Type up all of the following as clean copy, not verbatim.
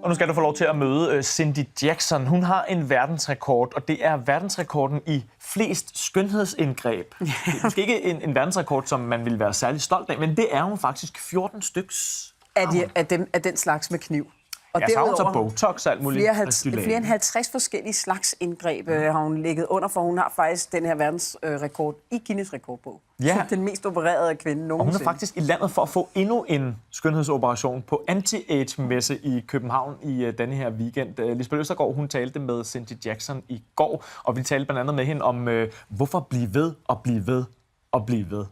Og nu skal du få lov til at møde Cindy Jackson. Hun har en verdensrekord, og det er verdensrekorden i flest skønhedsindgreb. Det er måske ikke en verdensrekord, som man ville være særlig stolt af, men det er hun faktisk 14 styks. Af den slags med kniv. Og ja, så har hun så Botox og alt muligt. Flere end 50 forskellige slags indgreb har hun ligget under, for hun har faktisk den her verdensrekord i Guinness rekordbog. Ja. Den mest opererede kvinde nogensinde. Og hun er faktisk i landet for at få endnu en skønhedsoperation på Anti-Age-messe i København i denne her weekend. Lisbeth Østergaard, hun talte med Cindy Jackson i går, og vi talte blandt andet med hende om, hvorfor blive ved og blive ved og blive ved.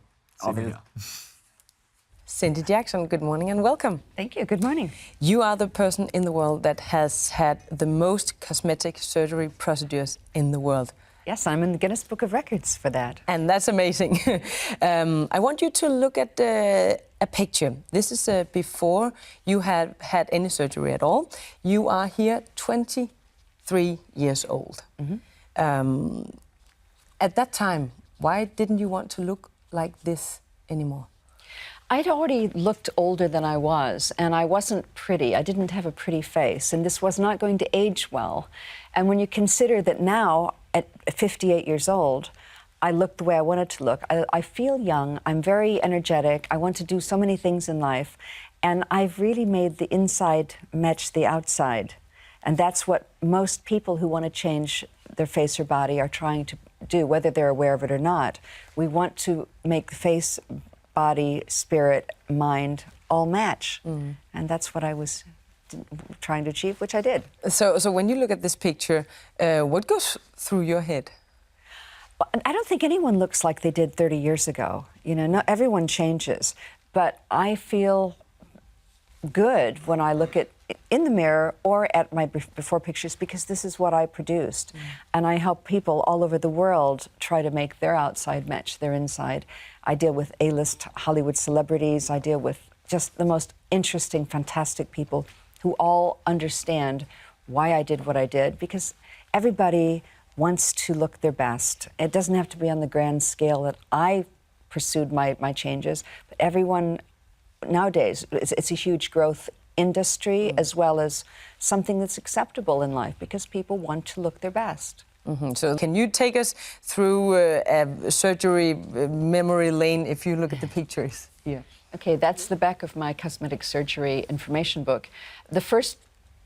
Cindy Jackson, good morning and welcome. Thank you. Good morning. You are the person in the world that has had the most cosmetic surgery procedures in the world. Yes, I'm in the Guinness Book of Records for that. And that's amazing. I want you to look at a picture. This is before you have had any surgery at all. You are here 23 years old. Mm-hmm. At that time, why didn't you want to look like this anymore? I'd already looked older than I was, and I wasn't pretty. I didn't have a pretty face, and this was not going to age well. And when you consider that now, at 58 years old, I look the way I wanted to look. I feel young, I'm very energetic, I want to do so many things in life, and I've really made the inside match the outside. And that's what most people who want to change their face or body are trying to do, whether they're aware of it or not. We want to make the face, body, spirit, mind, all match. And that's what I was trying to achieve, which I did. So when you look at this picture, what goes through your head? I don't think anyone looks like they did 30 years ago. You know, not everyone changes. But I feel good when I look at in the mirror or at my before pictures, because this is what I produced. And I help people all over the world try to make their outside match their inside. I deal with A-list Hollywood celebrities. I deal with just the most interesting, fantastic people who all understand why I did what I did, because everybody wants to look their best. It doesn't have to be on the grand scale that I pursued my changes, but everyone nowadays, it's a huge growth industry as well as something that's acceptable in life, because people want to look their best. So can you take us through a surgery memory lane if you look at the pictures here? Okay, that's the back of my cosmetic surgery information book. The first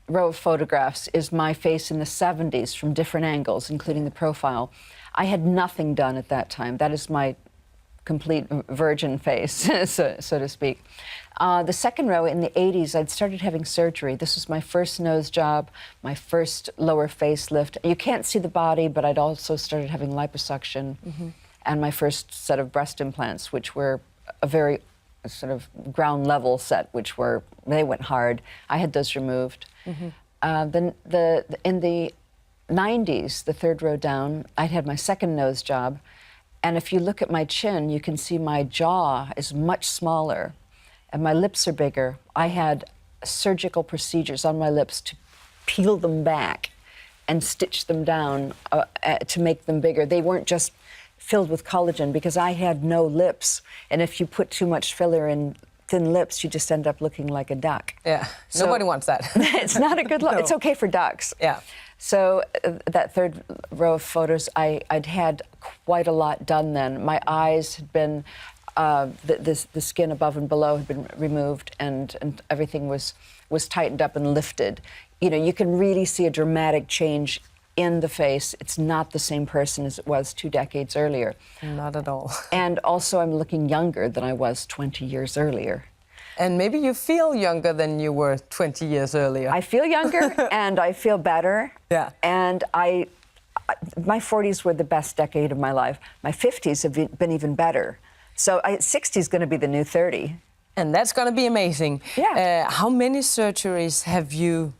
row of photographs is my face in the 70s from different angles, including the profile. I had nothing done at that time. That is my complete virgin face, so to speak. The second row, in the 80s, I'd started having surgery. This was my first nose job, my first lower facelift. You can't see the body, but I'd also started having liposuction and my first set of breast implants, which were a very sort of ground level set, they went hard. I had those removed. Then in the 90s, the third row down, I'd had my second nose job. And if you look at my chin, you can see my jaw is much smaller and my lips are bigger. I had surgical procedures on my lips to peel them back and stitch them down to make them bigger. They weren't just filled with collagen, because I had no lips. And if you put too much filler in thin lips, you just end up looking like a duck. Yeah, So nobody wants that. it's not a good look. No. It's okay for ducks. Yeah. So that third row of photos, I'd had quite a lot done then. My eyes had been, the skin above and below had been removed, and everything was tightened up and lifted. You know, you can really see a dramatic change in the face. It's not the same person as it was 2 decades earlier. Not at all. And also I'm looking younger than I was 20 years earlier. And maybe you feel younger than you were 20 years earlier. I feel younger and I feel better. Yeah. And my 40s were the best decade of my life. My 50s have been even better. So 60 is going to be the new 30. And that's going to be amazing. Yeah. How many surgeries have you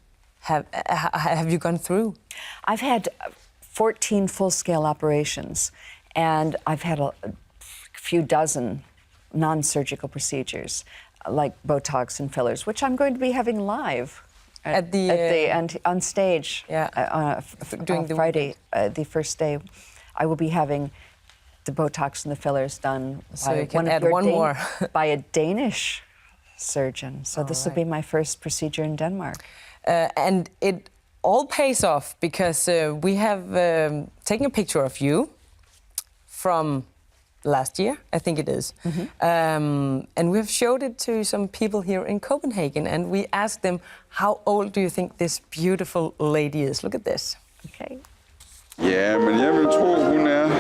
gone through? I've had 14 full-scale operations, and I've had a few dozen non-surgical procedures, like Botox and fillers, which I'm going to be having live on stage. Yeah. During Friday, the first day, I will be having the Botox and the fillers done So you can add one more. by a Danish surgeon. So this will be my first procedure in Denmark. And it all pays off because we have taken a picture of you from last year, I think it is. And we have showed it to some people here in Copenhagen, and we asked them, how old do you think this beautiful lady is? Look at this. Okay. Ja, men jeg vil tro, hun er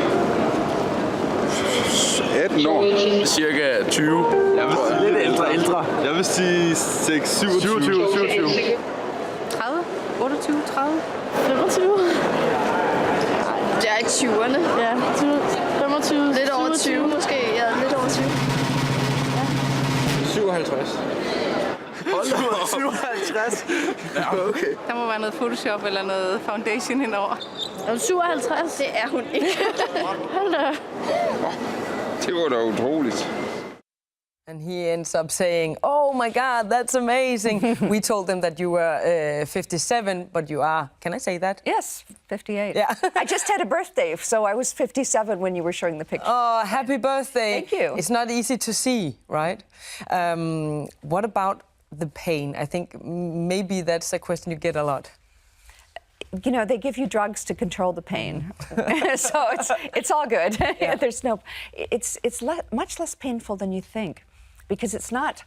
18 år. Cirka 20. Jeg vil sige lidt ældre. Jeg vil sige 27. 30? 28, 30? 25? Jeg er i 20'erne. Ja, 25. Lidt over 20 måske. Ja, lidt over 20. 57. 57? Ja, okay. Der må være noget Photoshop eller noget foundation henover. 57? Det er hun ikke. Hold da. Det var da utroligt. And he ends up saying, oh my God, that's amazing. We told them that you were 57, but you are, can I say that? Yes, 58. Yeah. I just had a birthday, so I was 57 when you were showing the picture. Oh, happy birthday. Thank you. It's not easy to see, right? What about the pain? I think maybe that's a question you get a lot. You know, they give you drugs to control the pain, so it's all good. Yeah. There's no, it's much less painful than you think, because it's not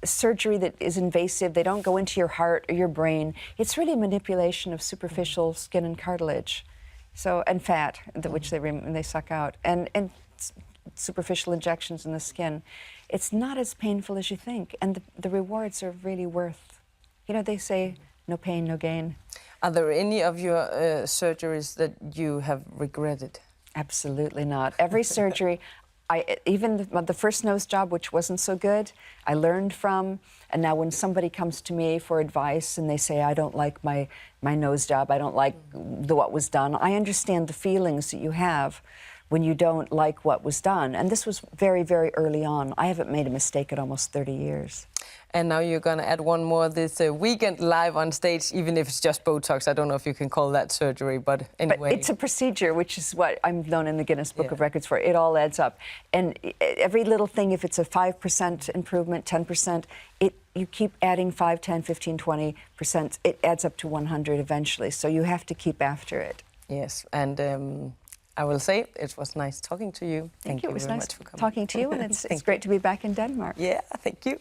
surgery that is invasive. They don't go into your heart or your brain. It's really manipulation of superficial skin and cartilage, so and fat, which they suck out, and superficial injections in the skin. It's not as painful as you think, and the rewards are really worth. You know, they say no pain, no gain. Are there any of your surgeries that you have regretted? Absolutely not. Every surgery, even the first nose job, which wasn't so good, I learned from. And now when somebody comes to me for advice and they say, I don't like my nose job, I don't like what was done, I understand the feelings that you have when you don't like what was done. And this was very, very early on. I haven't made a mistake in almost 30 years. And now you're going to add one more this weekend live on stage, even if it's just Botox. I don't know if you can call that surgery, but anyway. But it's a procedure, which is what I'm known in the Guinness Book of Records for. It all adds up. And every little thing, if it's a 5% improvement, 10%, you keep adding 5, 10, 15, 20%. It adds up to 100 eventually. So you have to keep after it. Yes, and I will say it was nice talking to you. Thank you. It was very nice much for coming. talking to you, and it's great to be back in Denmark. Yeah, thank you.